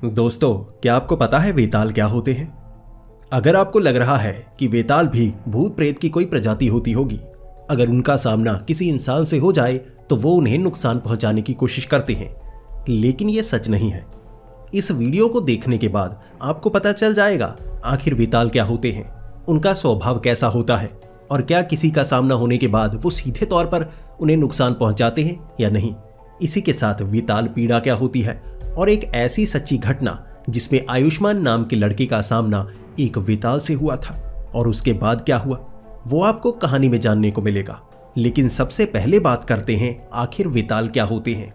दोस्तों, क्या आपको पता है वेताल क्या होते हैं? अगर आपको लग रहा है कि वेताल भी भूत प्रेत की कोई प्रजाति होती होगी, अगर उनका सामना किसी इंसान से हो जाए तो वो उन्हें नुकसान पहुंचाने की कोशिश करते हैं, लेकिन ये सच नहीं है। इस वीडियो को देखने के बाद आपको पता चल जाएगा आखिर वेताल क्या होते हैं, उनका स्वभाव कैसा होता है और क्या किसी का सामना होने के बाद वो सीधे तौर पर उन्हें नुकसान पहुंचाते हैं या नहीं। इसी के साथ वेताल पीड़ा क्या होती है और एक ऐसी सच्ची घटना जिसमें आयुष्मान नाम के लड़के का सामना एक वेताल से हुआ था और उसके बाद क्या हुआ, वो आपको कहानी में जानने को मिलेगा। लेकिन सबसे पहले बात करते हैं आखिर वेताल क्या होते हैं।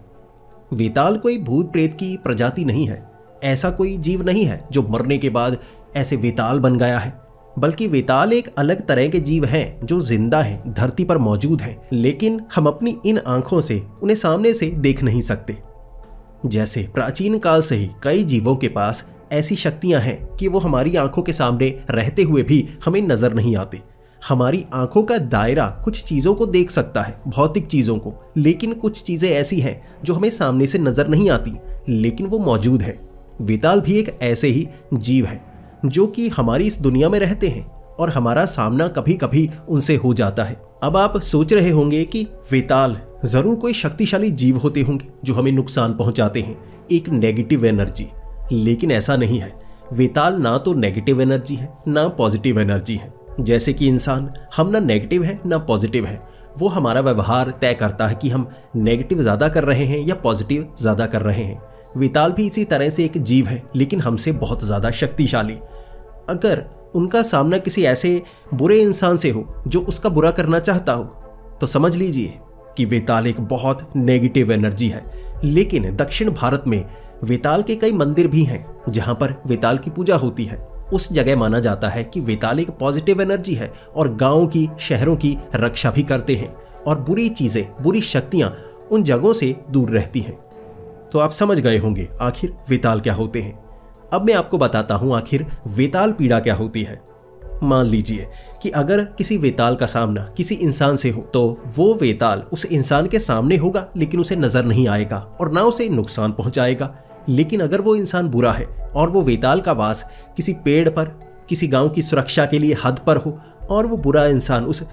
वेताल कोई भूत प्रेत की प्रजाति नहीं है, ऐसा कोई जीव नहीं है जो मरने के बाद ऐसे वेताल बन गया है, बल्कि वेताल एक अलग तरह के जीव हैं जो जिंदा हैं, धरती पर मौजूद हैं, लेकिन हम अपनी इन आंखों से उन्हें सामने से देख नहीं सकते। जैसे प्राचीन काल से ही कई जीवों के पास ऐसी शक्तियां हैं कि वो हमारी आंखों के सामने रहते हुए भी हमें नजर नहीं आते। हमारी आंखों का दायरा कुछ चीजों को देख सकता है, भौतिक चीजों को, लेकिन कुछ चीजें ऐसी हैं जो हमें सामने से नजर नहीं आती, लेकिन वो मौजूद है। वेताल भी एक ऐसे ही जीव है जो कि हमारी इस दुनिया में रहते हैं और हमारा सामना कभी कभी उनसे हो जाता है। अब आप सोच रहे होंगे कि वेताल जरूर कोई शक्तिशाली जीव होते होंगे जो हमें नुकसान पहुंचाते हैं, एक नेगेटिव एनर्जी, लेकिन ऐसा नहीं है। वेताल ना तो नेगेटिव एनर्जी है ना पॉजिटिव एनर्जी है। जैसे कि इंसान, हम ना नेगेटिव है ना पॉजिटिव है। वो हमारा व्यवहार तय करता है कि हम नेगेटिव ज्यादा कर रहे हैं या पॉजिटिव ज्यादा कर रहे हैं। वेताल भी इसी तरह से एक जीव है, लेकिन हमसे बहुत ज्यादा शक्तिशाली। अगर उनका सामना किसी ऐसे बुरे इंसान से हो जो उसका बुरा करना चाहता हो, तो समझ लीजिए कि वेताल एक बहुत नेगेटिव एनर्जी है। लेकिन दक्षिण भारत में वेताल के कई मंदिर भी हैं जहां पर वेताल की पूजा होती है। उस जगह माना जाता है कि वेताल एक पॉजिटिव एनर्जी है और गांवों की, शहरों की रक्षा भी करते हैं और बुरी चीजें, बुरी शक्तियां उन जगहों से दूर रहती हैं। तो आप समझ गए होंगे आखिर वेताल क्या होते हैं। अब मैं आपको बताता हूं आखिर वेताल पीड़ा क्या होती है। मान लीजिए कि अगर किसी वेताल का सामना किसी इंसान से हो तो वो वेताल उस इंसान के सामने होगा, लेकिन उसे नजर नहीं आएगा और ना उसे नुकसान पहुंचाएगा। लेकिन अगर वो इंसान बुरा है और वो वेताल का वास किसी पेड़ पर, किसी गांव की सुरक्षा के लिए हद पर हो और वो बुरा इंसान उस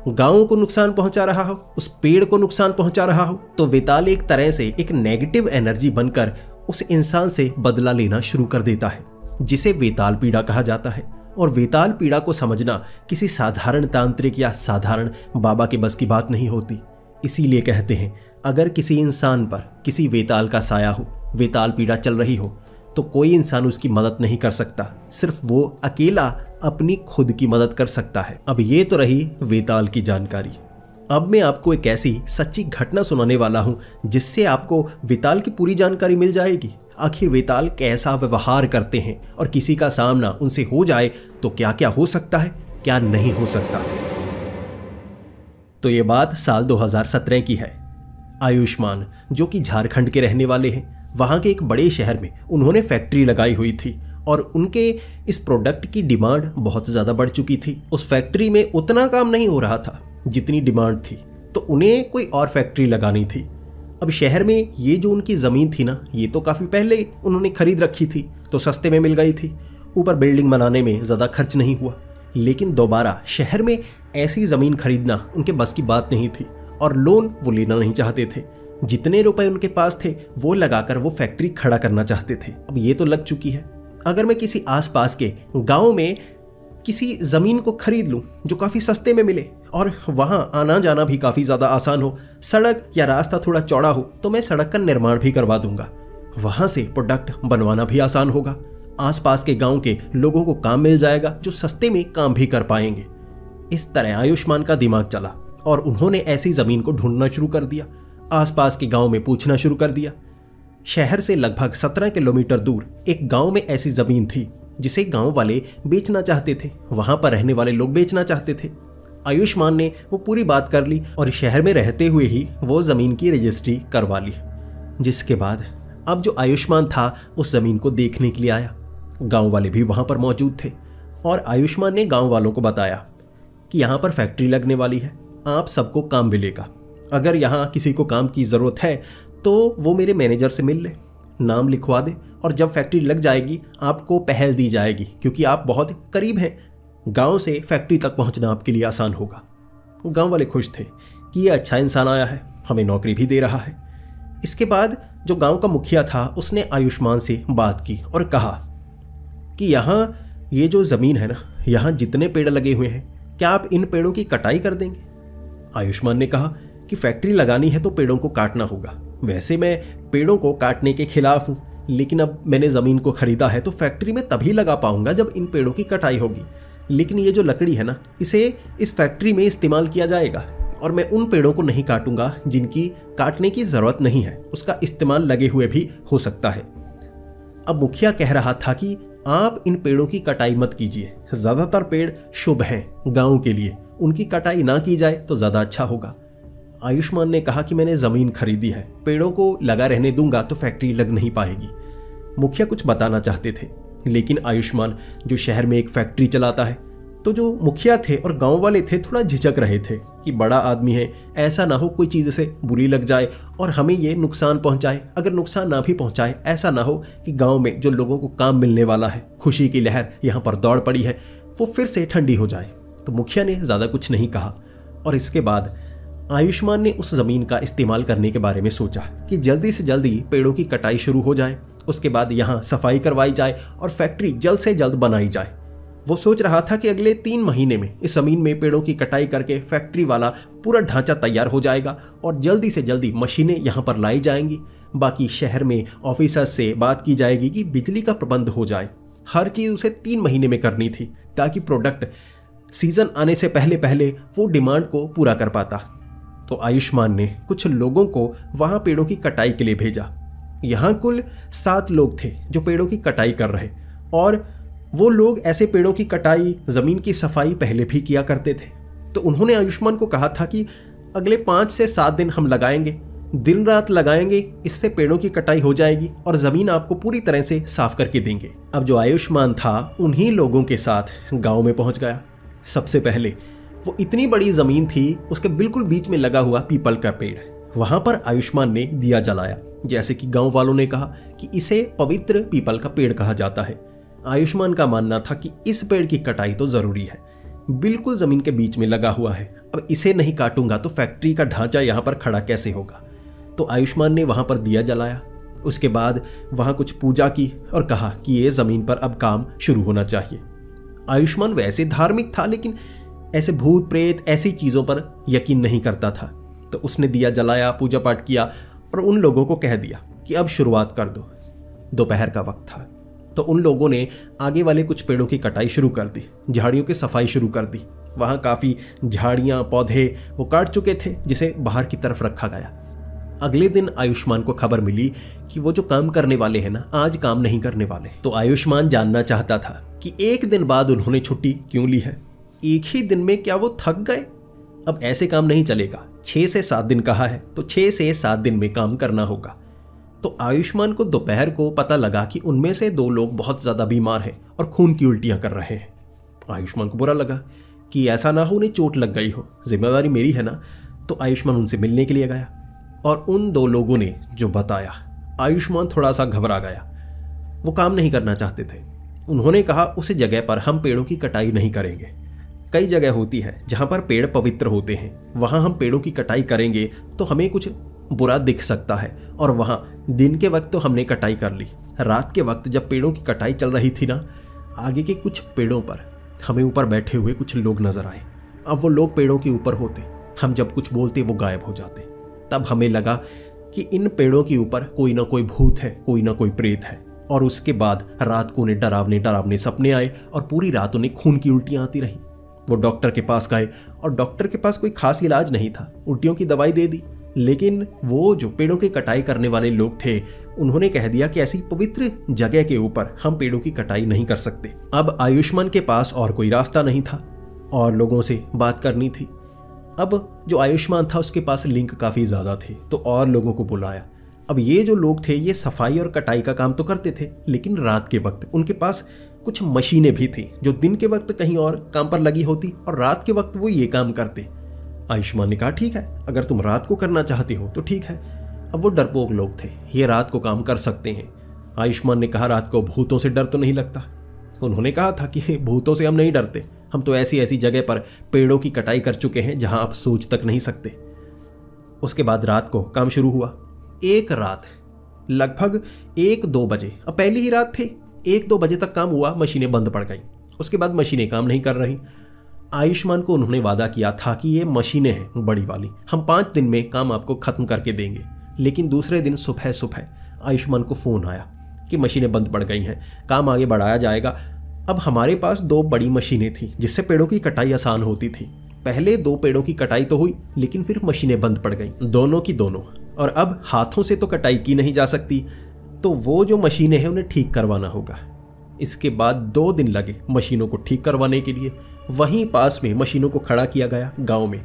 गांव को नुकसान पहुंचा रहा हो, उस पेड़ को नुकसान पहुंचा रहा हो, तो वेताल एक तरह से एक नेगेटिव एनर्जी बनकर उस इंसान से बदला लेना शुरू कर देता है, जिसे वेताल पीड़ा कहा जाता है। और वेताल पीड़ा को समझना किसी साधारण तांत्रिक या साधारण बाबा के बस की बात नहीं होती। इसीलिए कहते हैं अगर किसी इंसान पर किसी वेताल का साया हो, वेताल पीड़ा चल रही हो, तो कोई इंसान उसकी मदद नहीं कर सकता, सिर्फ वो अकेला अपनी खुद की मदद कर सकता है। अब ये तो रही वेताल की जानकारी। अब मैं आपको एक ऐसी सच्ची घटना सुनाने वाला हूं जिससे आपको वेताल की पूरी जानकारी मिल जाएगी। आखिर वेताल कैसा व्यवहार करते हैं और किसी का सामना उनसे हो जाए तो क्या क्या हो सकता है, क्या नहीं हो सकता। तो ये बात साल 2017 की है। आयुष्मान, जो कि झारखंड के रहने वाले हैं, वहां के एक बड़े शहर में उन्होंने फैक्ट्री लगाई हुई थी और उनके इस प्रोडक्ट की डिमांड बहुत ज़्यादा बढ़ चुकी थी। उस फैक्ट्री में उतना काम नहीं हो रहा था जितनी डिमांड थी, तो उन्हें कोई और फैक्ट्री लगानी थी। अब शहर में ये जो उनकी ज़मीन थी ना, ये तो काफ़ी पहले उन्होंने खरीद रखी थी, तो सस्ते में मिल गई थी। ऊपर बिल्डिंग बनाने में ज़्यादा खर्च नहीं हुआ, लेकिन दोबारा शहर में ऐसी ज़मीन खरीदना उनके बस की बात नहीं थी और लोन वो लेना नहीं चाहते थे। जितने रुपए उनके पास थे वो लगाकर वो फैक्ट्री खड़ा करना चाहते थे। अब ये तो लग चुकी है। अगर मैं किसी आसपास के गाँव में किसी ज़मीन को खरीद लूँ जो काफ़ी सस्ते में मिले और वहाँ आना जाना भी काफ़ी ज़्यादा आसान हो, सड़क या रास्ता थोड़ा चौड़ा हो, तो मैं सड़क का निर्माण भी करवा दूंगा। वहाँ से प्रोडक्ट बनवाना भी आसान होगा। आसपास के गांव के लोगों को काम मिल जाएगा जो सस्ते में काम भी कर पाएंगे। इस तरह आयुष्मान का दिमाग चला और उन्होंने ऐसी ज़मीन को ढूंढना शुरू कर दिया। आसपास के गाँव में पूछना शुरू कर दिया। शहर से लगभग 17 किलोमीटर दूर एक गाँव में ऐसी ज़मीन थी जिसे गाँव वाले बेचना चाहते थे, वहाँ पर रहने वाले लोग बेचना चाहते थे। आयुष्मान ने वो पूरी बात कर ली और शहर में रहते हुए ही वो ज़मीन की रजिस्ट्री करवा ली। जिसके बाद अब जो आयुष्मान था उस ज़मीन को देखने के लिए आया। गांव वाले भी वहाँ पर मौजूद थे और आयुष्मान ने गांव वालों को बताया कि यहाँ पर फैक्ट्री लगने वाली है, आप सबको काम मिलेगा। अगर यहाँ किसी को काम की ज़रूरत है तो वो मेरे मैनेजर से मिल ले। नाम लिखवा दे और जब फैक्ट्री लग जाएगी आपको पहल दी जाएगी, क्योंकि आप बहुत करीब हैं। गांव से फैक्ट्री तक पहुंचना आपके लिए आसान होगा। गांव वाले खुश थे कि ये अच्छा इंसान आया है, हमें नौकरी भी दे रहा है। इसके बाद जो गांव का मुखिया था उसने आयुष्मान से बात की और कहा कि यहाँ ये जो ज़मीन है ना, यहाँ जितने पेड़ लगे हुए हैं, क्या आप इन पेड़ों की कटाई कर देंगे? आयुष्मान ने कहा कि फैक्ट्री लगानी है तो पेड़ों को काटना होगा। वैसे मैं पेड़ों को काटने के खिलाफ हूँ, लेकिन अब मैंने ज़मीन को खरीदा है तो फैक्ट्री में तभी लगा पाऊंगा जब इन पेड़ों की कटाई होगी। लेकिन ये जो लकड़ी है ना, इसे इस फैक्ट्री में इस्तेमाल किया जाएगा और मैं उन पेड़ों को नहीं काटूंगा जिनकी काटने की ज़रूरत नहीं है, उसका इस्तेमाल लगे हुए भी हो सकता है। अब मुखिया कह रहा था कि आप इन पेड़ों की कटाई मत कीजिए, ज़्यादातर पेड़ शुभ हैं गाँव के लिए, उनकी कटाई ना की जाए तो ज़्यादा अच्छा होगा। आयुष्मान ने कहा कि मैंने ज़मीन खरीदी है, पेड़ों को लगा रहने दूंगा तो फैक्ट्री लग नहीं पाएगी। मुखिया कुछ बताना चाहते थे, लेकिन आयुष्मान जो शहर में एक फैक्ट्री चलाता है, तो जो मुखिया थे और गांव वाले थे थोड़ा झिझक रहे थे कि बड़ा आदमी है, ऐसा ना हो कोई चीज़ से बुरी लग जाए और हमें ये नुकसान पहुंचाए। अगर नुकसान ना भी पहुंचाए, ऐसा ना हो कि गांव में जो लोगों को काम मिलने वाला है, खुशी की लहर यहाँ पर दौड़ पड़ी है, वो फिर से ठंडी हो जाए। तो मुखिया ने ज़्यादा कुछ नहीं कहा और इसके बाद आयुष्मान ने उस ज़मीन का इस्तेमाल करने के बारे में सोचा कि जल्दी से जल्दी पेड़ों की कटाई शुरू हो जाए, उसके बाद यहाँ सफाई करवाई जाए और फैक्ट्री जल्द से जल्द बनाई जाए। वो सोच रहा था कि अगले 3 महीने में इस ज़मीन में पेड़ों की कटाई करके फैक्ट्री वाला पूरा ढांचा तैयार हो जाएगा और जल्दी से जल्दी मशीनें यहाँ पर लाई जाएंगी। बाकी शहर में ऑफिसर्स से बात की जाएगी कि बिजली का प्रबंध हो जाए। हर चीज़ उसे 3 महीने में करनी थी ताकि प्रोडक्ट सीज़न आने से पहले पहले वो डिमांड को पूरा कर पाता। तो आयुष्मान ने कुछ लोगों को वहाँ पेड़ों की कटाई के लिए भेजा। यहाँ कुल 7 लोग थे जो पेड़ों की कटाई कर रहे, और वो लोग ऐसे पेड़ों की कटाई, ज़मीन की सफाई पहले भी किया करते थे। तो उन्होंने आयुष्मान को कहा था कि अगले 5 से 7 दिन हम लगाएंगे, दिन रात लगाएंगे, इससे पेड़ों की कटाई हो जाएगी और ज़मीन आपको पूरी तरह से साफ करके देंगे। अब जो आयुष्मान था उन्हीं लोगों के साथ गाँव में पहुँच गया। सबसे पहले वो इतनी बड़ी ज़मीन थी, उसके बिल्कुल बीच में लगा हुआ पीपल का पेड़, वहाँ पर आयुष्मान ने दिया जलाया। जैसे कि गाँव वालों ने कहा कि इसे पवित्र पीपल का पेड़ कहा जाता है। आयुष्मान का मानना था कि इस पेड़ की कटाई तो ज़रूरी है, बिल्कुल ज़मीन के बीच में लगा हुआ है, अब इसे नहीं काटूंगा तो फैक्ट्री का ढांचा यहाँ पर खड़ा कैसे होगा। तो आयुष्मान ने वहाँ पर दिया जलाया। उसके बाद वहाँ कुछ पूजा की और कहा कि ये ज़मीन पर अब काम शुरू होना चाहिए। आयुष्मान वैसे धार्मिक था, लेकिन ऐसे भूत प्रेत ऐसी चीज़ों पर यकीन नहीं करता था। तो उसने दिया जलाया, पूजा पाठ किया और उन लोगों को कह दिया कि अब शुरुआत कर दो। दोपहर का वक्त था, तो उन लोगों ने आगे वाले कुछ पेड़ों की कटाई शुरू कर दी, झाड़ियों की सफाई शुरू कर दी। वहाँ काफ़ी झाड़ियाँ पौधे वो काट चुके थे, जिसे बाहर की तरफ रखा गया। अगले दिन आयुष्मान को खबर मिली कि वो जो काम करने वाले हैं ना, आज काम नहीं करने वाले। तो आयुष्मान जानना चाहता था कि एक दिन बाद उन्होंने छुट्टी क्यों ली है, एक ही दिन में क्या वो थक गए? अब ऐसे काम नहीं चलेगा, 6 से 7 दिन कहा है तो 6 से 7 दिन में काम करना होगा। तो आयुष्मान को दोपहर को पता लगा कि उनमें से 2 लोग बहुत ज़्यादा बीमार हैं और खून की उल्टियाँ कर रहे हैं। आयुष्मान को बुरा लगा कि ऐसा ना हो उन्हें चोट लग गई हो, जिम्मेदारी मेरी है ना। तो आयुष्मान उनसे मिलने के लिए गया और उन 2 लोगों ने जो बताया, आयुष्मान थोड़ा सा घबरा गया। वो काम नहीं करना चाहते थे। उन्होंने कहा उस जगह पर हम पेड़ों की कटाई नहीं करेंगे। कई जगह होती है जहाँ पर पेड़ पवित्र होते हैं, वहाँ हम पेड़ों की कटाई करेंगे तो हमें कुछ बुरा दिख सकता है। और वहाँ दिन के वक्त तो हमने कटाई कर ली, रात के वक्त जब पेड़ों की कटाई चल रही थी ना, आगे के कुछ पेड़ों पर हमें ऊपर बैठे हुए कुछ लोग नजर आए। अब वो लोग पेड़ों के ऊपर होते, हम जब कुछ बोलते वो गायब हो जाते। तब हमें लगा कि इन पेड़ों के ऊपर कोई ना कोई भूत है, कोई ना कोई प्रेत है। और उसके बाद रात को उन्हें डरावने सपने आए और पूरी रात उन्हें खून की उल्टियाँ आती रही। वो डॉक्टर के पास गए और डॉक्टर के पास कोई खास इलाज नहीं था, उल्टियों की दवाई दे दी। लेकिन वो जो पेड़ों की कटाई करने वाले लोग थे, उन्होंने कह दिया कि ऐसी पवित्र जगह के ऊपर हम पेड़ों की कटाई नहीं कर सकते। अब आयुष्मान के पास और कोई रास्ता नहीं था और लोगों से बात करनी थी। अब जो आयुष्मान था उसके पास लिंक काफ़ी ज़्यादा थे, तो और लोगों को बुलाया। अब ये जो लोग थे ये सफाई और कटाई का काम तो करते थे, लेकिन रात के वक्त उनके पास कुछ मशीनें भी थी जो दिन के वक्त कहीं और काम पर लगी होती और रात के वक्त वो ये काम करते। आयुष्मान ने कहा ठीक है, अगर तुम रात को करना चाहते हो तो ठीक है। अब वो डरपोक लोग थे, ये रात को काम कर सकते हैं। आयुष्मान ने कहा, रात को भूतों से डर तो नहीं लगता? उन्होंने कहा था कि भूतों से हम नहीं डरते, हम तो ऐसी ऐसी जगह पर पेड़ों की कटाई कर चुके हैं जहां आप सोच तक नहीं सकते। उसके बाद रात को काम शुरू हुआ। एक रात लगभग 1-2 बजे, अब पहली ही रात थी, 1-2 बजे तक काम हुआ, मशीनें बंद पड़ गई। उसके बाद मशीनें काम नहीं कर रही। आयुष्मान को उन्होंने वादा किया था कि ये मशीनें हैं बड़ी वाली, हम 5 दिन में काम आपको खत्म करके देंगे। लेकिन दूसरे दिन सुबह सुबह आयुष्मान को फ़ोन आया कि मशीनें बंद पड़ गई हैं, काम आगे बढ़ाया जाएगा। अब हमारे पास 2 बड़ी मशीनें थी जिससे पेड़ों की कटाई आसान होती थी। पहले 2 पेड़ों की कटाई तो हुई, लेकिन फिर मशीनें बंद पड़ गईं, दोनों की दोनों। और अब हाथों से तो कटाई की नहीं जा सकती, तो वो जो मशीनें हैं उन्हें ठीक करवाना होगा। इसके बाद 2 दिन लगे मशीनों को ठीक करवाने के लिए। वहीं पास में मशीनों को खड़ा किया गया गांव में।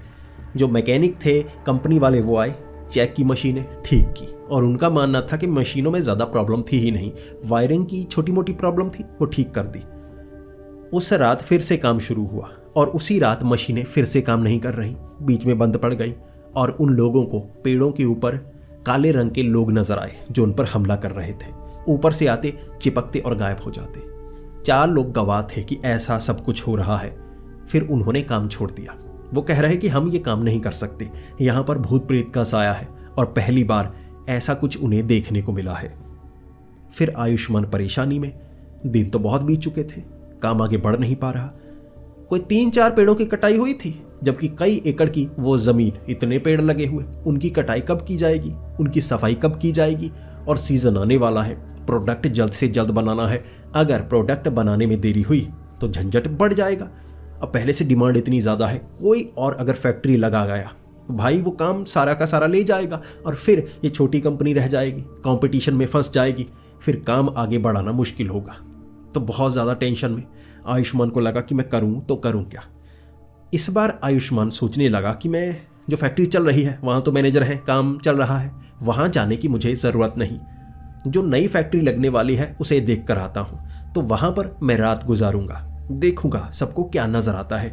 जो मैकेनिक थे कंपनी वाले वो आए, चेक की मशीनें, ठीक की, और उनका मानना था कि मशीनों में ज़्यादा प्रॉब्लम थी ही नहीं, वायरिंग की छोटी मोटी प्रॉब्लम थी, वो ठीक कर दी। उस रात फिर से काम शुरू हुआ और उसी रात मशीनें फिर से काम नहीं कर रही, बीच में बंद पड़ गई। और उन लोगों को पेड़ों के ऊपर काले रंग के लोग नजर आए जो उन पर हमला कर रहे थे। ऊपर से आते, चिपकते और गायब हो जाते। 4 लोग गवाह थे कि ऐसा सब कुछ हो रहा है। फिर उन्होंने काम छोड़ दिया। वो कह रहे कि हम ये काम नहीं कर सकते, यहाँ पर भूत प्रेत का साया है और पहली बार ऐसा कुछ उन्हें देखने को मिला है। फिर आयुष्मान परेशानी में, दिन तो बहुत बीत चुके थे, काम आगे बढ़ नहीं पा रहा। कोई 3-4 पेड़ों की कटाई हुई थी, जबकि कई एकड़ की वो जमीन, इतने पेड़ लगे हुए, उनकी कटाई कब की जाएगी, उनकी सफाई कब की जाएगी? और सीजन आने वाला है, प्रोडक्ट जल्द से जल्द बनाना है। अगर प्रोडक्ट बनाने में देरी हुई तो झंझट बढ़ जाएगा। अब पहले से डिमांड इतनी ज़्यादा है, कोई और अगर फैक्ट्री लगा गया भाई वो काम सारा का सारा ले जाएगा और फिर ये छोटी कंपनी रह जाएगी, कंपटीशन में फंस जाएगी, फिर काम आगे बढ़ाना मुश्किल होगा। तो बहुत ज़्यादा टेंशन में आयुष्मान को लगा कि मैं करूं तो करूं क्या। इस बार आयुष्मान सोचने लगा कि मैं जो फैक्ट्री चल रही है वहाँ तो मैनेजर है, काम चल रहा है, वहाँ जाने की मुझे ज़रूरत नहीं। जो नई फैक्ट्री लगने वाली है उसे देख कर आता हूँ, तो वहाँ पर मैं रात गुजारूंगा, देखूंगा सबको क्या नज़र आता है,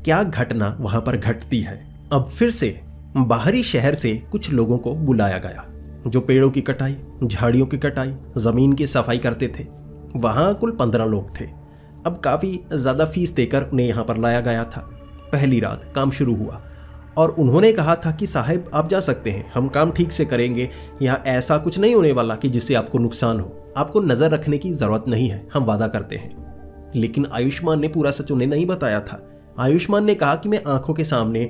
क्या घटना वहाँ पर घटती है। अब फिर से बाहरी शहर से कुछ लोगों को बुलाया गया जो पेड़ों की कटाई, झाड़ियों की कटाई, ज़मीन की सफाई करते थे। वहाँ कुल 15 लोग थे। अब काफ़ी ज़्यादा फीस देकर उन्हें यहाँ पर लाया गया था। पहली रात काम शुरू हुआ और उन्होंने कहा था कि साहब आप जा सकते हैं, हम काम ठीक से करेंगे, यहाँ ऐसा कुछ नहीं होने वाला कि जिससे आपको नुकसान हो, आपको नज़र रखने की ज़रूरत नहीं है, हम वादा करते हैं। लेकिन आयुष्मान ने पूरा सच उन्हें नहीं बताया था। आयुष्मान ने कहा कि मैं आंखों के सामने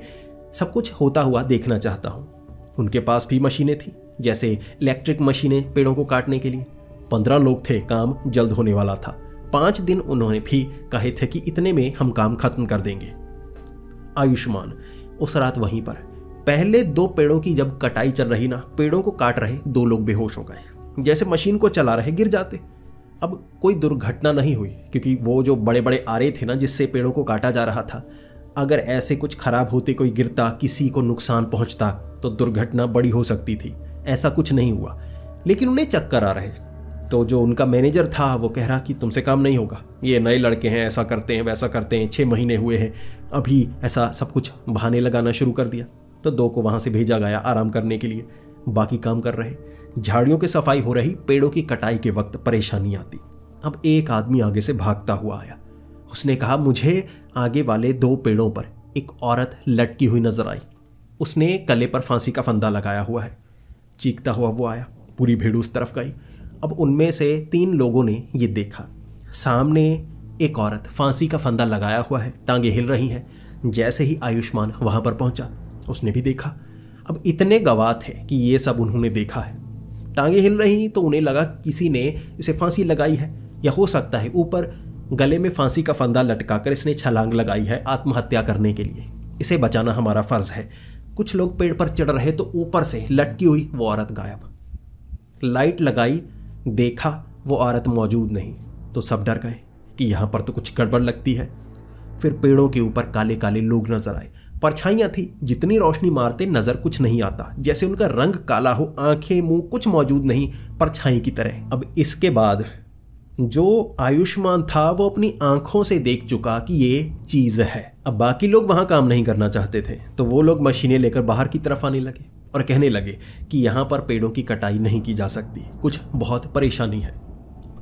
सब कुछ होता हुआ देखना चाहता हूँ। उनके पास भी मशीनें थी, जैसे इलेक्ट्रिक मशीनें पेड़ों को काटने के लिए। 15 लोग थे, काम जल्द होने वाला था। 5 दिन उन्होंने भी कहे थे कि इतने में हम काम खत्म कर देंगे। आयुष्मान उस रात वहीं पर, पहले 2 पेड़ों की जब कटाई चल रही ना, पेड़ों को काट रहे 2 लोग बेहोश हो गए, जैसे मशीन को चला रहे गिर जाते। अब कोई दुर्घटना नहीं हुई क्योंकि वो जो बड़े बड़े आरे थे ना जिससे पेड़ों को काटा जा रहा था, अगर ऐसे कुछ खराब होते, कोई गिरता, किसी को नुकसान पहुंचता तो दुर्घटना बड़ी हो सकती थी। ऐसा कुछ नहीं हुआ, लेकिन उन्हें चक्कर आ रहे। तो जो उनका मैनेजर था वो कह रहा कि तुमसे काम नहीं होगा, ये नए लड़के हैं, ऐसा करते हैं वैसा करते हैं, 6 महीने हुए हैं, अभी ऐसा सब कुछ बहाने लगाना शुरू कर दिया। तो 2 को वहाँ से भेजा गया आराम करने के लिए, बाकी काम कर रहे। झाड़ियों की सफाई हो रही, पेड़ों की कटाई के वक्त परेशानी आती। अब एक आदमी आगे से भागता हुआ आया। उसने कहा मुझे आगे वाले 2 पेड़ों पर एक औरत लटकी हुई नजर आई। उसने गले पर फांसी का फंदा लगाया हुआ है। चीखता हुआ वो आया, पूरी भीड़ उस तरफ गई। अब उनमें से 3 लोगों ने ये देखा, सामने एक औरत फांसी का फंदा लगाया हुआ है, टांगे हिल रही हैं। जैसे ही आयुष्मान वहां पर पहुंचा उसने भी देखा। अब इतने गवाह थे कि ये सब उन्होंने देखा है। टांगे हिल रही तो उन्हें लगा किसी ने इसे फांसी लगाई है, या हो सकता है ऊपर गले में फांसी का फंदा लटकाकर इसने छलांग लगाई है आत्महत्या करने के लिए। इसे बचाना हमारा फर्ज है। कुछ लोग पेड़ पर चढ़ रहे तो ऊपर से लटकी हुई वो औरत गायब। लाइट लगाई, देखा वो औरत मौजूद नहीं, तो सब डर गए कि यहाँ पर तो कुछ गड़बड़ लगती है। फिर पेड़ों के ऊपर काले काले लोग नजर आए, परछाइयाँ थी, जितनी रोशनी मारते नजर कुछ नहीं आता, जैसे उनका रंग काला हो, आंखें मुंह कुछ मौजूद नहीं, परछाई की तरह। अब इसके बाद जो आयुष्मान था वो अपनी आंखों से देख चुका कि ये चीज है। अब बाकी लोग वहां काम नहीं करना चाहते थे, तो वो लोग मशीनें लेकर बाहर की तरफ आने लगे। और कहने लगे कि यहाँ पर पेड़ों की कटाई नहीं की जा सकती, कुछ बहुत परेशानी है।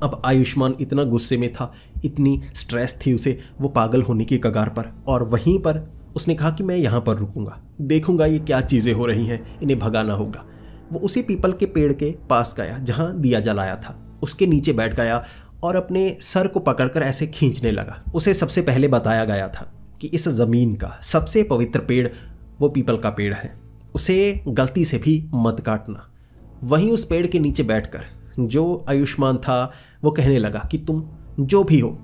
अब आयुष्मान इतना गुस्से में था, इतनी स्ट्रेस थी उसे, वो पागल होने की कगार पर, और वहीं पर उसने कहा कि मैं यहाँ पर रुकूंगा, देखूंगा ये क्या चीज़ें हो रही हैं, इन्हें भगाना होगा। वो उसी पीपल के पेड़ के पास गया जहाँ दिया जलाया था, उसके नीचे बैठ गया और अपने सर को पकड़कर ऐसे खींचने लगा। उसे सबसे पहले बताया गया था कि इस ज़मीन का सबसे पवित्र पेड़ वो पीपल का पेड़ है, उसे गलती से भी मत काटना। वहीं उस पेड़ के नीचे बैठकर जो आयुष्मान था वो कहने लगा कि तुम जो भी हो,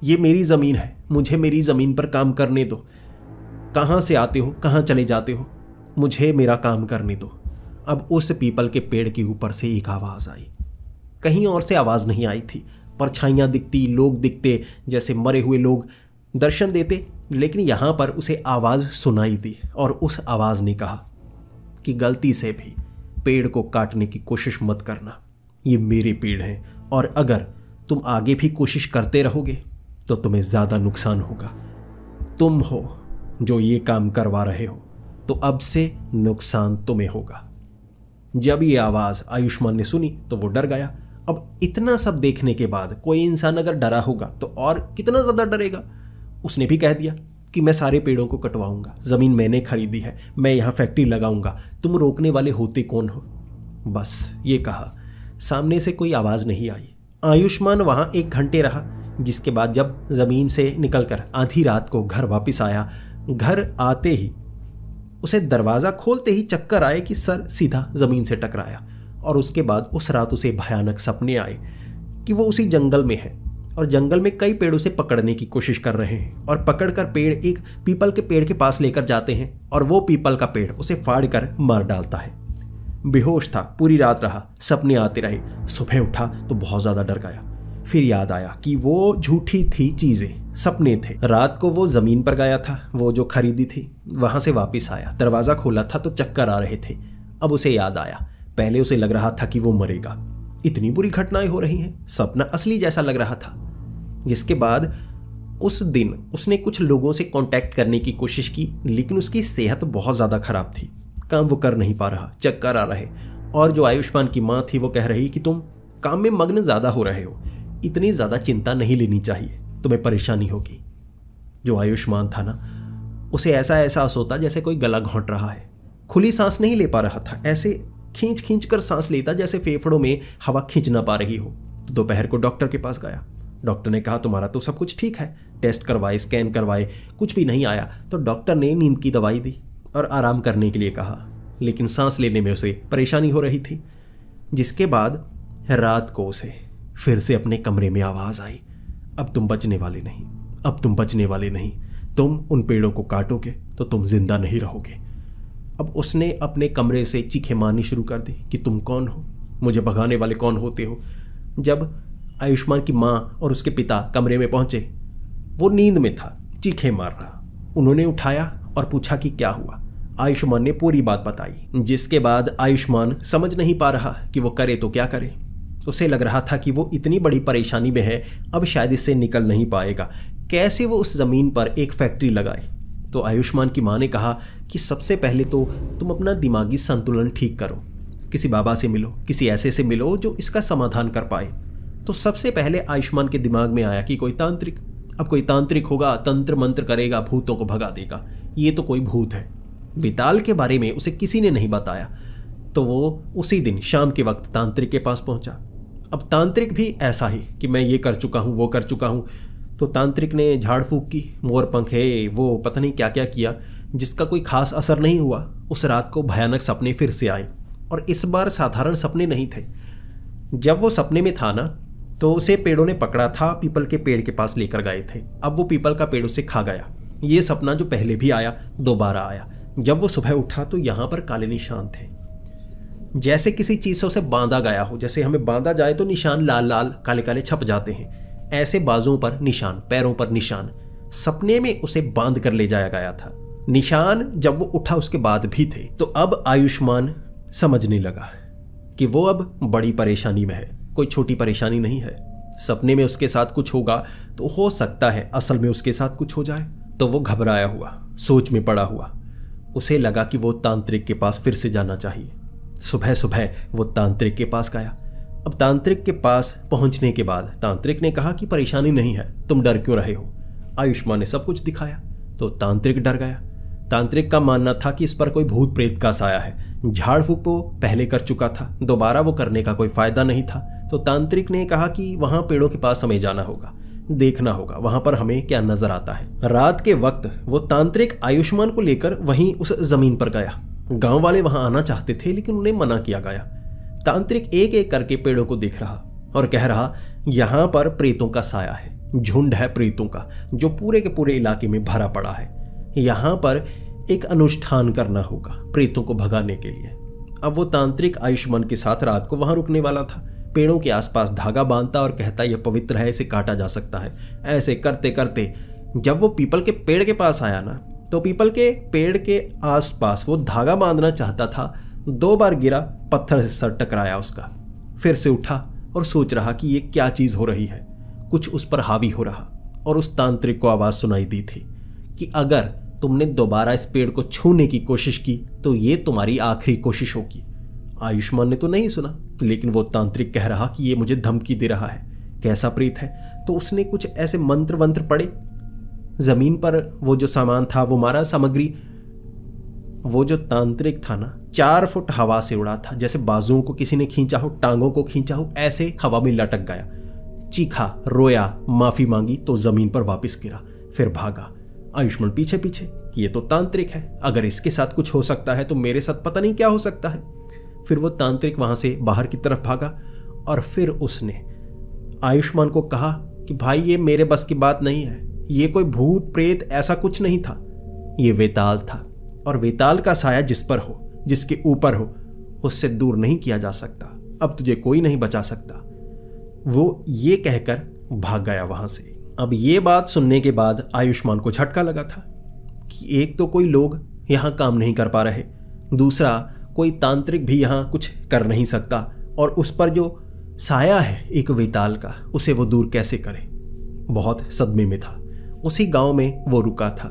ये मेरी ज़मीन है, मुझे मेरी ज़मीन पर काम करने दो। कहाँ से आते हो, कहाँ चले जाते हो, मुझे मेरा काम करने दो। अब उस पीपल के पेड़ के ऊपर से एक आवाज़ आई। कहीं और से आवाज़ नहीं आई थी, परछाइयाँ दिखती, लोग दिखते, जैसे मरे हुए लोग दर्शन देते, लेकिन यहाँ पर उसे आवाज़ सुनाई दी और उस आवाज़ ने कहा कि गलती से भी पेड़ को काटने की कोशिश मत करना, ये मेरे पेड़ हैं और अगर तुम आगे भी कोशिश करते रहोगे तो तुम्हें ज़्यादा नुकसान होगा। तुम हो जो ये काम करवा रहे हो, तो अब से नुकसान तुम्हें होगा। जब ये आवाज़ आयुष्मान ने सुनी तो वो डर गया। अब इतना सब देखने के बाद कोई इंसान अगर डरा होगा तो और कितना ज़्यादा डरेगा। उसने भी कह दिया कि मैं सारे पेड़ों को कटवाऊंगा, ज़मीन मैंने खरीदी है, मैं यहाँ फैक्ट्री लगाऊंगा, तुम रोकने वाले होते कौन हो। बस ये कहा, सामने से कोई आवाज़ नहीं आई। आयुष्मान वहाँ 1 घंटे रहा, जिसके बाद जब ज़मीन से निकलकर आधी रात को घर वापस आया, घर आते ही उसे दरवाज़ा खोलते ही चक्कर आए कि सर सीधा ज़मीन से टकराया। और उसके बाद उस रात उसे भयानक सपने आए कि वो उसी जंगल में है और जंगल में कई पेड़ों से पकड़ने की कोशिश कर रहे हैं और पकड़कर पेड़ एक पीपल के पेड़ के पास लेकर जाते हैं और वो पीपल का पेड़ उसे फाड़ कर मार डालता है। बेहोश था, पूरी रात रहा, सपने आते रहे। सुबह उठा तो बहुत ज़्यादा डर गया। फिर याद आया कि वो झूठी थी चीज़ें, सपने थे। रात को वो ज़मीन पर गया था, वो जो खरीदी थी, वहाँ से वापस आया, दरवाज़ा खोला था तो चक्कर आ रहे थे। अब उसे याद आया, पहले उसे लग रहा था कि वो मरेगा, इतनी बुरी घटनाएं हो रही हैं, सपना असली जैसा लग रहा था। जिसके बाद उस दिन उसने कुछ लोगों से कांटेक्ट करने की कोशिश की, लेकिन उसकी सेहत बहुत ज़्यादा ख़राब थी, काम वो कर नहीं पा रहा, चक्कर आ रहे। और जो आयुष्मान की माँ थी वो कह रही कि तुम काम में मग्न ज़्यादा हो रहे हो, इतनी ज़्यादा चिंता नहीं लेनी चाहिए, तुम्हें परेशानी होगी। जो आयुष्मान था ना, उसे ऐसा एहसास होता जैसे कोई गला घोंट रहा है, खुली सांस नहीं ले पा रहा था, ऐसे खींच खींच कर सांस लेता जैसे फेफड़ों में हवा खींच ना पा रही हो। तो दोपहर को डॉक्टर के पास गया। डॉक्टर ने कहा तुम्हारा तो सब कुछ ठीक है, टेस्ट करवाए, स्कैन करवाए, कुछ भी नहीं आया। तो डॉक्टर ने नींद की दवाई दी और आराम करने के लिए कहा, लेकिन सांस लेने में उसे परेशानी हो रही थी। जिसके बाद रात को उसे फिर से अपने कमरे में आवाज़ आई, अब तुम बचने वाले नहीं, अब तुम बचने वाले नहीं, तुम उन पेड़ों को काटोगे तो तुम जिंदा नहीं रहोगे। अब उसने अपने कमरे से चीखें मारनी शुरू कर दी कि तुम कौन हो, मुझे भगाने वाले कौन होते हो। जब आयुष्मान की माँ और उसके पिता कमरे में पहुंचे, वो नींद में था, चीखें मार रहा। उन्होंने उठाया और पूछा कि क्या हुआ। आयुष्मान ने पूरी बात बताई, जिसके बाद आयुष्मान समझ नहीं पा रहा कि वो करे तो क्या करे। उसे लग रहा था कि वो इतनी बड़ी परेशानी में है, अब शायद इससे निकल नहीं पाएगा। कैसे वो उस ज़मीन पर एक फैक्ट्री लगाए। तो आयुष्मान की माँ ने कहा कि सबसे पहले तो तुम अपना दिमागी संतुलन ठीक करो, किसी बाबा से मिलो, किसी ऐसे से मिलो जो इसका समाधान कर पाए। तो सबसे पहले आयुष्मान के दिमाग में आया कि कोई तांत्रिक। अब कोई तांत्रिक होगा, तंत्र मंत्र करेगा, भूतों को भगा देगा, ये तो कोई भूत है। बेताल के बारे में उसे किसी ने नहीं बताया। तो वो उसी दिन शाम के वक्त तांत्रिक के पास पहुंचा। अब तांत्रिक भी ऐसा ही कि मैं ये कर चुका हूँ, वो कर चुका हूँ। तो तांत्रिक ने झाड़ फूक की, मोर पंख है, वो पता नहीं क्या क्या किया, जिसका कोई खास असर नहीं हुआ। उस रात को भयानक सपने फिर से आए और इस बार साधारण सपने नहीं थे। जब वो सपने में था ना, तो उसे पेड़ों ने पकड़ा था, पीपल के पेड़ के पास लेकर गए थे। अब वो पीपल का पेड़ उसे खा गया। ये सपना जो पहले भी आया दोबारा आया। जब वो सुबह उठा तो यहाँ पर काले निशान थे, जैसे किसी चीज़ से उसे बांधा गया हो। जैसे हमें बांधा जाए तो निशान लाल लाल काले काले छप जाते हैं, ऐसे बाजुओं पर निशान, पैरों पर निशान। सपने में उसे बांध कर ले जाया गया था। निशान जब वो उठा उसके बाद भी थे। तो अब आयुष्मान समझने लगा कि वो अब बड़ी परेशानी में है, कोई छोटी परेशानी नहीं है। सपने में उसके साथ कुछ होगा तो हो सकता है असल में उसके साथ कुछ हो जाए। तो वो घबराया हुआ, सोच में पड़ा हुआ, उसे लगा कि वो तांत्रिक के पास फिर से जाना चाहिए। सुबह सुबह वो तांत्रिक के पास गया। अब तांत्रिक के पास पहुंचने के बाद तांत्रिक ने कहा कि परेशानी नहीं है, तुम डर क्यों रहे हो। आयुष्मान ने सब कुछ दिखाया तो तांत्रिक डर गया। तांत्रिक का मानना था कि इस पर कोई भूत प्रेत का साया है। झाड़ फूक वो पहले कर चुका था, दोबारा वो करने का कोई फायदा नहीं था। तो तांत्रिक ने कहा कि वहां पेड़ों के पास हमें जाना होगा, देखना होगा वहां पर हमें क्या नजर आता है। रात के वक्त वो तांत्रिक आयुष्मान को लेकर वहीं उस जमीन पर गया। गांव वाले वहां आना चाहते थे लेकिन उन्हें मना किया गया। तांत्रिक एक एक करके पेड़ों को देख रहा और कह रहा, यहां पर प्रेतों का साया है, झुंड है प्रेतों का जो पूरे के पूरे इलाके में भरा पड़ा है। यहां पर एक अनुष्ठान करना होगा प्रेतों को भगाने के लिए। अब वो तांत्रिक आयुष्मान के साथ रात को वहां रुकने वाला था। पेड़ों के आसपास धागा बांधता और कहता, यह पवित्र है, इसे काटा जा सकता है। ऐसे करते करते जब वो पीपल के पेड़ के पास आया ना, तो पीपल के पेड़ के आसपास वो धागा बांधना चाहता था। 2 बार गिरा, पत्थर से सर टकराया उसका। फिर से उठा और सोच रहा कि ये क्या चीज हो रही है। कुछ उस पर हावी हो रहा और उस तांत्रिक को आवाज सुनाई दी थी कि अगर तुमने दोबारा इस पेड़ को छूने की कोशिश की तो ये तुम्हारी आखिरी कोशिश होगी। आयुष्मान ने तो नहीं सुना, लेकिन वो तांत्रिक कह रहा कि ये मुझे धमकी दे रहा है, कैसा प्रेत है। तो उसने कुछ ऐसे मंत्र वंत्र पढ़े। जमीन पर वो जो सामान था वो मारा, सामग्री। वो जो तांत्रिक था ना, 4 फुट हवा से उड़ा था, जैसे बाजुओं को किसी ने खींचा हो, टांगों को खींचा हो, ऐसे हवा में लटक गया। चीखा, रोया, माफी मांगी तो जमीन पर वापस गिरा, फिर भागा। आयुष्मान पीछे पीछे कि ये तो तांत्रिक है, अगर इसके साथ कुछ हो सकता है तो मेरे साथ पता नहीं क्या हो सकता है। फिर वो तांत्रिक वहां से बाहर की तरफ भागा और फिर उसने आयुष्मान को कहा कि भाई ये मेरे बस की बात नहीं है, ये कोई भूत प्रेत ऐसा कुछ नहीं था, ये वेताल था। और वेताल का साया जिस पर हो, जिसके ऊपर हो, उससे दूर नहीं किया जा सकता। अब तुझे कोई नहीं बचा सकता। वो ये कहकर भाग गया वहां से। अब ये बात सुनने के बाद आयुष्मान को झटका लगा था कि एक तो कोई लोग यहां काम नहीं कर पा रहे, दूसरा कोई तांत्रिक भी यहां कुछ कर नहीं सकता, और उस पर जो साया है एक वेताल का, उसे वो दूर कैसे करे। बहुत सदमे में था। उसी गांव में वो रुका था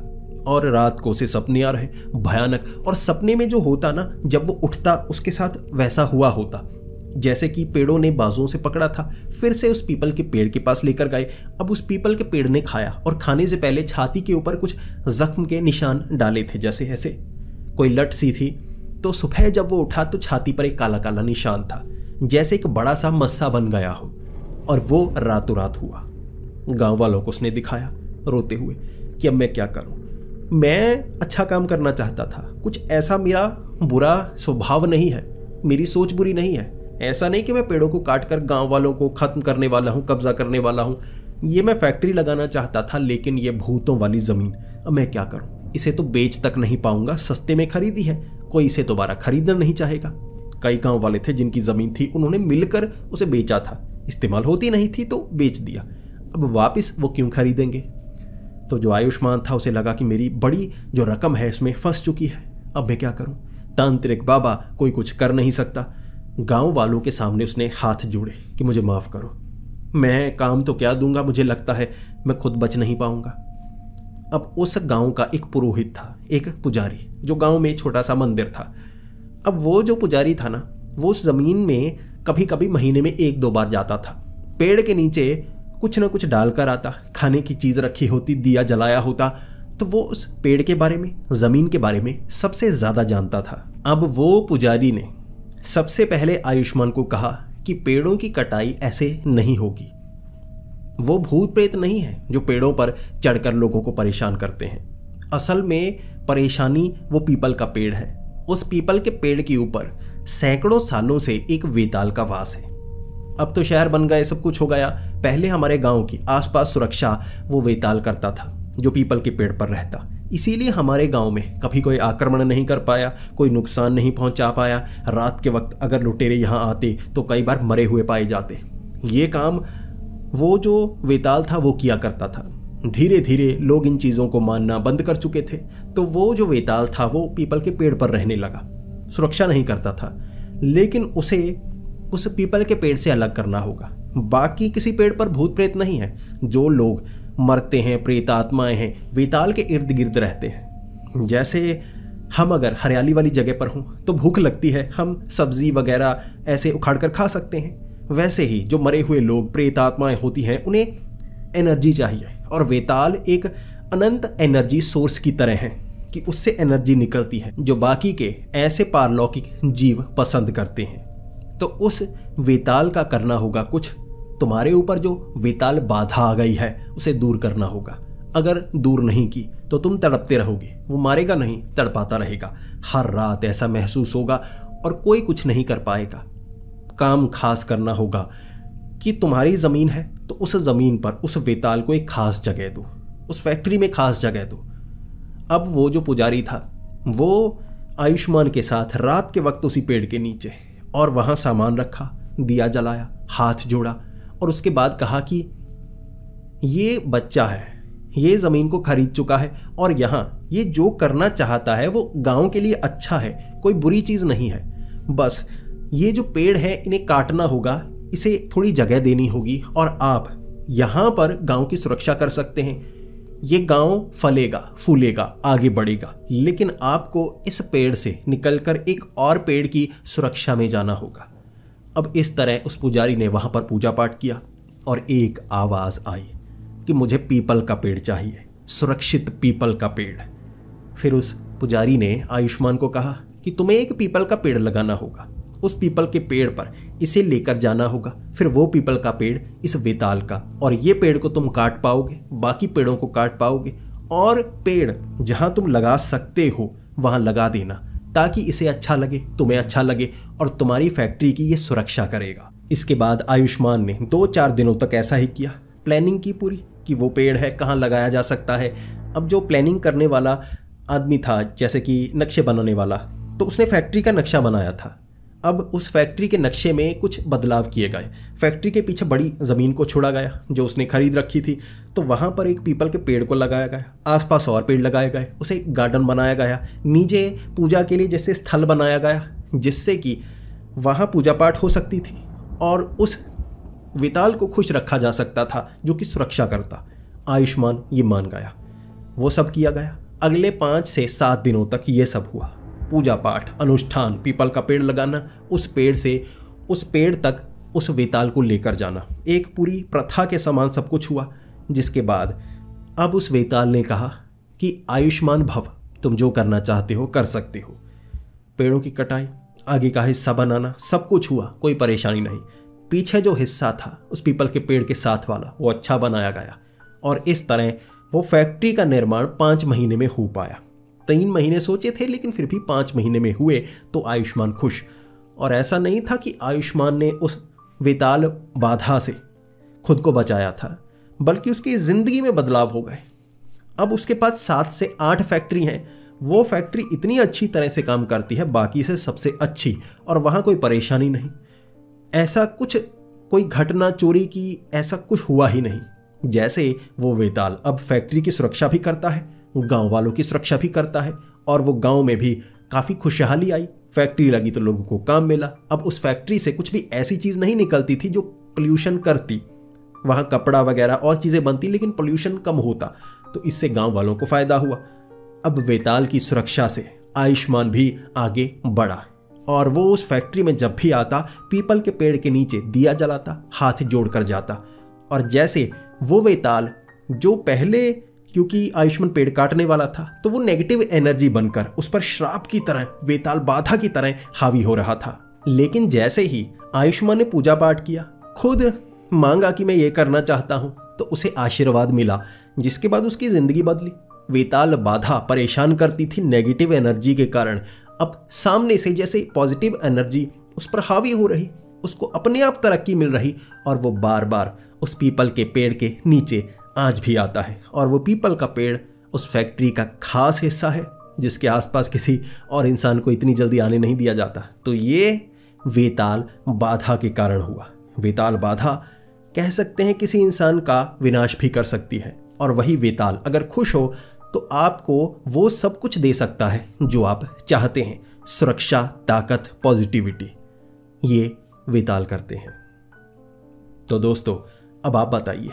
और रात को उसे सपने आ रहे भयानक। और सपने में जो होता ना, जब वो उठता उसके साथ वैसा हुआ होता, जैसे कि पेड़ों ने बाजुओं से पकड़ा था, फिर से उस पीपल के पेड़ के पास लेकर गए। अब उस पीपल के पेड़ ने खाया और खाने से पहले छाती के ऊपर कुछ जख्म के निशान डाले थे, जैसे ऐसे कोई लट सी थी। तो सुबह जब वो उठा तो छाती पर एक काला काला निशान था, जैसे एक बड़ा सा मस्सा बन गया हो, और वो रातों रात हुआ। गांव वालों को उसने दिखाया रोते हुए कि अब मैं क्या करूं। मैं अच्छा काम करना चाहता था, कुछ ऐसा मेरा बुरा स्वभाव नहीं है, मेरी सोच बुरी नहीं है। ऐसा नहीं कि मैं पेड़ों को काट कर गांव वालों को खत्म करने वाला हूं, कब्जा करने वाला हूं। ये मैं फैक्ट्री लगाना चाहता था, लेकिन ये भूतों वाली जमीन, अब मैं क्या करूं। इसे तो बेच तक नहीं पाऊंगा, सस्ते में खरीदी है, कोई इसे दोबारा खरीदना नहीं चाहेगा। कई गांव वाले थे जिनकी जमीन थी, उन्होंने मिलकर उसे बेचा था, इस्तेमाल होती नहीं थी तो बेच दिया। अब वापस वो क्यों खरीदेंगे। तो जो आयुष्मान था उसे लगा कि मेरी बड़ी जो रकम है इसमें फंस चुकी है, अब मैं क्या करूं। तांत्रिक बाबा कोई कुछ कर नहीं सकता। गांव वालों के सामने उसने हाथ जोड़े कि मुझे माफ करो, मैं काम तो क्या दूंगा, मुझे लगता है मैं खुद बच नहीं पाऊंगा। अब उस गांव का एक पुरोहित था, एक पुजारी, जो गांव में छोटा सा मंदिर था। अब वो जो पुजारी था ना, वो उस जमीन में कभी कभी महीने में 1-2 बार जाता था। पेड़ के नीचे कुछ ना कुछ डालकर आता, खाने की चीज रखी होती, दिया जलाया होता, तो वो उस पेड़ के बारे में, जमीन के बारे में सबसे ज्यादा जानता था। अब वो पुजारी ने सबसे पहले आयुष्मान को कहा कि पेड़ों की कटाई ऐसे नहीं होगी। वो भूत प्रेत नहीं है जो पेड़ों पर चढ़कर लोगों को परेशान करते हैं। असल में परेशानी वो पीपल का पेड़ है। उस पीपल के पेड़ के ऊपर सैकड़ों सालों से एक वेताल का वास है। अब तो शहर बन गए, सब कुछ हो गया। पहले हमारे गांव की आसपास सुरक्षा वो वेताल करता था, जो पीपल के पेड़ पर रहता। इसीलिए हमारे गांव में कभी कोई आक्रमण नहीं कर पाया, कोई नुकसान नहीं पहुंचा पाया। रात के वक्त अगर लुटेरे यहां आते तो कई बार मरे हुए पाए जाते। ये काम वो जो वेताल था वो किया करता था। धीरे धीरे लोग इन चीज़ों को मानना बंद कर चुके थे, तो वो जो वेताल था वो पीपल के पेड़ पर रहने लगा, सुरक्षा नहीं करता था। लेकिन उसे उस पीपल के पेड़ से अलग करना होगा। बाकी किसी पेड़ पर भूत प्रेत नहीं है। जो लोग मरते हैं, प्रेत आत्माएं हैं, वेताल के इर्द गिर्द रहते हैं। जैसे हम अगर हरियाली वाली जगह पर हों तो भूख लगती है, हम सब्जी वगैरह ऐसे उखाड़ कर खा सकते हैं। वैसे ही जो मरे हुए लोग, प्रेत आत्माएं होती हैं, उन्हें एनर्जी चाहिए, और वेताल एक अनंत एनर्जी सोर्स की तरह है कि उससे एनर्जी निकलती है जो बाकी के ऐसे पारलौकिक जीव पसंद करते हैं। तो उस वेताल का करना होगा कुछ। तुम्हारे ऊपर जो वेताल बाधा आ गई है उसे दूर करना होगा। अगर दूर नहीं की तो तुम तड़पते रहोगे, वो मारेगा नहीं, तड़पाता रहेगा। हर रात ऐसा महसूस होगा और कोई कुछ नहीं कर पाएगा। काम खास करना होगा कि तुम्हारी ज़मीन है तो उस ज़मीन पर उस वेताल को एक खास जगह दो, उस फैक्ट्री में खास जगह दो। अब वो जो पुजारी था वो आयुष्मान के साथ रात के वक्त उसी पेड़ के नीचे, और वहाँ सामान रखा, दिया जलाया, हाथ जोड़ा, और उसके बाद कहा कि ये बच्चा है, ये ज़मीन को खरीद चुका है, और यहाँ ये जो करना चाहता है वो गांव के लिए अच्छा है, कोई बुरी चीज़ नहीं है। बस ये जो पेड़ है इन्हें काटना होगा, इसे थोड़ी जगह देनी होगी, और आप यहाँ पर गांव की सुरक्षा कर सकते हैं। ये गांव फलेगा, फूलेगा, आगे बढ़ेगा, लेकिन आपको इस पेड़ से निकलकर एक और पेड़ की सुरक्षा में जाना होगा। अब इस तरह उस पुजारी ने वहाँ पर पूजा पाठ किया, और एक आवाज़ आई कि मुझे पीपल का पेड़ चाहिए, सुरक्षित पीपल का पेड़। फिर उस पुजारी ने आयुष्मान को कहा कि तुम्हें एक पीपल का पेड़ लगाना होगा, उस पीपल के पेड़ पर इसे लेकर जाना होगा, फिर वो पीपल का पेड़ इस वेताल का, और ये पेड़ को तुम काट पाओगे, बाकी पेड़ों को काट पाओगे, और पेड़ जहाँ तुम लगा सकते हो वहाँ लगा देना, ताकि इसे अच्छा लगे, तुम्हें अच्छा लगे, और तुम्हारी फैक्ट्री की ये सुरक्षा करेगा। इसके बाद आयुष्मान ने 2-4 दिनों तक ऐसा ही किया, प्लानिंग की पूरी कि वो पेड़ है कहाँ लगाया जा सकता है। अब जो प्लानिंग करने वाला आदमी था, जैसे कि नक्शे बनाने वाला, तो उसने फैक्ट्री का नक्शा बनाया था। अब उस फैक्ट्री के नक्शे में कुछ बदलाव किए गए। फैक्ट्री के पीछे बड़ी ज़मीन को छोड़ा गया जो उसने खरीद रखी थी, तो वहाँ पर एक पीपल के पेड़ को लगाया गया, आसपास और पेड़ लगाए गए, उसे एक गार्डन बनाया गया, नीचे पूजा के लिए जैसे स्थल बनाया गया, जिससे कि वहाँ पूजा पाठ हो सकती थी और उस वेताल को खुश रखा जा सकता था जो कि सुरक्षा करता। आयुष्मान ये मान गया, वो सब किया गया। अगले 5 से 7 दिनों तक ये सब हुआ, पूजा पाठ, अनुष्ठान, पीपल का पेड़ लगाना, उस पेड़ से उस पेड़ तक उस वेताल को लेकर जाना, एक पूरी प्रथा के समान सब कुछ हुआ। जिसके बाद अब उस वेताल ने कहा कि आयुष्मान भव, तुम जो करना चाहते हो कर सकते हो। पेड़ों की कटाई, आगे का हिस्सा बनाना, सब कुछ हुआ, कोई परेशानी नहीं। पीछे जो हिस्सा था उस पीपल के पेड़ के साथ वाला, वो अच्छा बनाया गया, और इस तरह वो फैक्ट्री का निर्माण 5 महीने में हो पाया। 3 महीने सोचे थे, लेकिन फिर भी 5 महीने में हुए, तो आयुष्मान खुश। और ऐसा नहीं था कि आयुष्मान ने उस वेताल बाधा से खुद को बचाया था, बल्कि उसकी ज़िंदगी में बदलाव हो गए। अब उसके पास 7 से 8 फैक्ट्री हैं। वो फैक्ट्री इतनी अच्छी तरह से काम करती है, बाकी से सबसे अच्छी, और वहाँ कोई परेशानी नहीं। ऐसा कुछ कोई घटना चोरी की ऐसा कुछ हुआ ही नहीं। जैसे वो वेताल अब फैक्ट्री की सुरक्षा भी करता है, गांव वालों की सुरक्षा भी करता है, और वो गांव में भी काफ़ी खुशहाली आई। फैक्ट्री लगी तो लोगों को काम मिला। अब उस फैक्ट्री से कुछ भी ऐसी चीज़ नहीं निकलती थी जो पोल्यूशन करती, वहाँ कपड़ा वगैरह और चीज़ें बनती, लेकिन पोल्यूशन कम होता, तो इससे गांव वालों को फ़ायदा हुआ। अब वेताल की सुरक्षा से आयुष्मान भी आगे बढ़ा, और वो उस फैक्ट्री में जब भी आता पीपल के पेड़ के नीचे दिया जलाता, हाथ जोड़ कर जाता। और जैसे वो वेताल जो पहले, क्योंकि आयुष्मान पेड़ काटने वाला था, तो वो नेगेटिव एनर्जी बनकर उस पर श्राप की तरह, वेताल बाधा की तरह हावी हो रहा था। लेकिन जैसे ही आयुष्मान ने पूजा पाठ किया, खुद मांगा कि मैं ये करना चाहता हूँ, तो उसे आशीर्वाद मिला, जिसके बाद उसकी ज़िंदगी बदली। वेताल बाधा परेशान करती थी नेगेटिव एनर्जी के कारण, अब सामने से जैसे पॉजिटिव एनर्जी उस पर हावी हो रही, उसको अपने आप तरक्की मिल रही, और वो बार बार उस पीपल के पेड़ के नीचे आज भी आता है। और वो पीपल का पेड़ उस फैक्ट्री का खास हिस्सा है, जिसके आसपास किसी और इंसान को इतनी जल्दी आने नहीं दिया जाता। तो ये वेताल बाधा के कारण हुआ। वेताल बाधा कह सकते हैं किसी इंसान का विनाश भी कर सकती है, और वही वेताल अगर खुश हो तो आपको वो सब कुछ दे सकता है जो आप चाहते हैं। सुरक्षा, ताकत, पॉजिटिविटी, ये वेताल करते हैं। तो दोस्तों, अब आप बताइए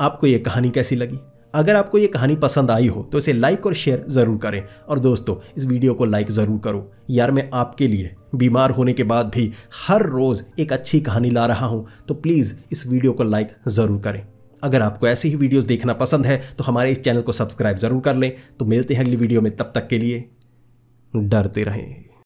आपको ये कहानी कैसी लगी। अगर आपको ये कहानी पसंद आई हो तो इसे लाइक और शेयर ज़रूर करें। और दोस्तों, इस वीडियो को लाइक ज़रूर करो यार। मैं आपके लिए बीमार होने के बाद भी हर रोज़ एक अच्छी कहानी ला रहा हूँ, तो प्लीज़ इस वीडियो को लाइक ज़रूर करें। अगर आपको ऐसी ही वीडियोस देखना पसंद है तो हमारे इस चैनल को सब्सक्राइब ज़रूर कर लें। तो मिलते हैं अगली वीडियो में, तब तक के लिए डरते रहें।